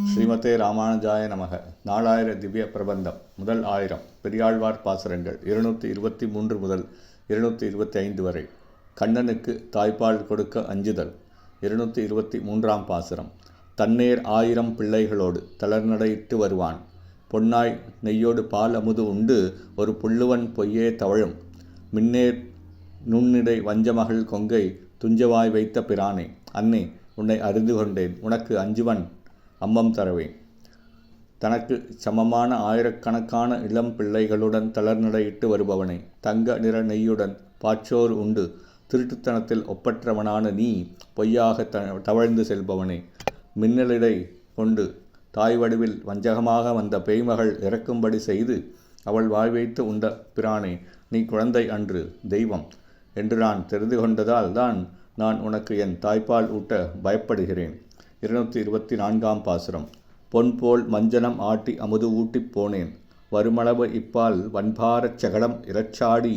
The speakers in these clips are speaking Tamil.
ஸ்ரீமதே ராமானுஜாய நமக. 4000 திவ்ய பிரபந்தம். முதல் 1000 பெரியாழ்வார் பாசுரங்கள் 223 முதல் 225 வரை. கண்ணனுக்கு தாய்ப்பால் கொடுக்க அஞ்சுதல். 223ஆம் பாசுரம். தன்னேர் 1000 பிள்ளைகளோடு தளர்நடையிட்டு வருவான். பொன்னாய் நெய்யோடு பால் அமுது உண்டு ஒரு புல்லுவன் பொய்யே தவழும். மின்னேர் நுண்ணிடை வஞ்சமகள் கொங்கை துஞ்சவாய் வைத்த பிரானே. அன்னே, உன்னை அறிந்து கொண்டேன், உனக்கு அஞ்சுவன் அம்மம் தரவேன். தனக்கு சமமான ஆயிரக்கணக்கான இளம் பிள்ளைகளுடன் தளர்நடையிட்டு வருபவனே, தங்க நிற நெய்யுடன் பாற்றோர் உண்டு திருட்டுத்தனத்தில் ஒப்பற்றவனான நீ பொய்யாக தவழ்ந்து செல்பவனே, மின்னலிடை கொண்டு தாய் வடிவில் வஞ்சகமாக வந்த பேய்மகள் இறக்கும்படி செய்து அவள் வாய் வைத்து உண்ட பிரானே, நீ குழந்தை அன்று தெய்வம் என்று நான் தெரிந்து கொண்டதால் தான் நான் உனக்கு என் தாய்ப்பால் ஊட்ட பயப்படுகிறேன். 224ஆம் பாசுரம். பொன்போல் மஞ்சனம் ஆட்டி அமுது ஊட்டிப் போனேன். வருமளவு இப்பால் வன்பாரச் சகடம் இரச்சாடி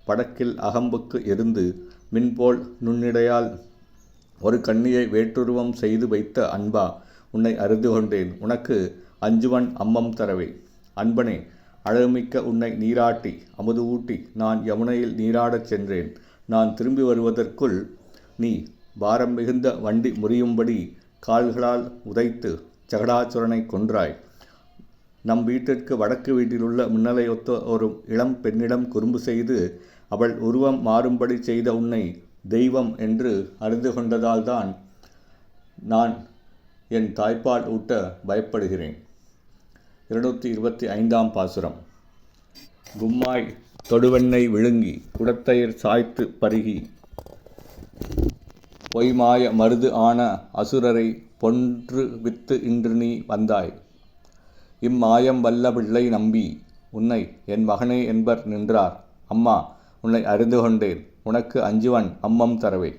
படக்கில் அகம்புக்கு எரிந்து மின்போல் நுண்ணிடையால் ஒரு கண்ணியை வேற்றுருவம் செய்து வைத்த அன்பா, உன்னை அறிந்து கொண்டேன், உனக்கு அஞ்சுவன் அம்மம் தரவே. அன்பனே, அழகுமிக்க உன்னை நீராட்டி அமுது ஊட்டி நான் யமுனையில் நீராடச் சென்றேன். நான் திரும்பி வருவதற்குள் நீ பாரம் மிகுந்த வண்டி முறியும்படி கால்களால் உதைத்து சகடாசுரனை கொன்றாய். நம் வீட்டிற்கு வடக்கு வீட்டிலுள்ள மின்னலை ஒத்த ஒரு இளம் பெண்ணிடம் குறும்பு செய்து அவள் உருவம் மாறும்படி செய்த உன்னை தெய்வம் என்று அறிந்து கொண்டதால் தான் நான் என் தாய்ப்பால் ஊட்ட பயப்படுகிறேன். 225ஆம் பாசுரம். கும்மாய் தொடுவெண்ணை விழுங்கி குடத்தயிர் சாய்த்து பருகி பொய்மாய மருது ஆன அசுரரை பொன்று வித்து இன்று நீ வந்தாய். இம்மாயம் வல்ல பிள்ளை நம்பி உன்னை என் மகனே என்பர் நின்றார். அம்மா, உன்னை அறிந்து கொண்டேன், உனக்கு அஞ்சுவன் அம்மம் தரவே.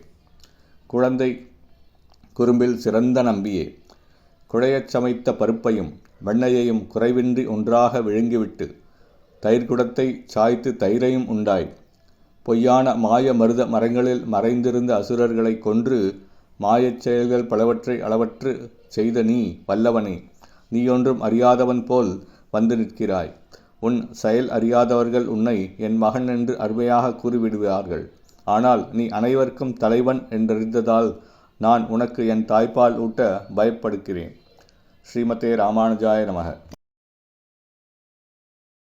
குழந்தை குறும்பில் சிறந்த நம்பியே, குழையச் சமைத்த பருப்பையும் வெண்ணையையும் குறைவின்றி ஒன்றாக விழுங்கிவிட்டு தயிர்குடத்தை சாய்த்து தயிரையும் உண்டாய். பொய்யான மாய மருத மரங்களில் மறைந்திருந்த அசுரர்களை கொன்று மாயச் செயல்கள் பலவற்றை அளவற்று செய்த நீ வல்லவனே, நீயொன்றும் அறியாதவன் போல் வந்து நிற்கிறாய். உன் செயல் அறியாதவர்கள் உன்னை என் மகன் என்று அருமையாக கூறிவிடுவார்கள். ஆனால் நீ அனைவருக்கும் தலைவன் என்றறிந்ததால் நான் உனக்கு என் தாய்ப்பால் ஊட்ட பயப்படுகிறேன். ஸ்ரீமதே ராமானுஜாய நமக.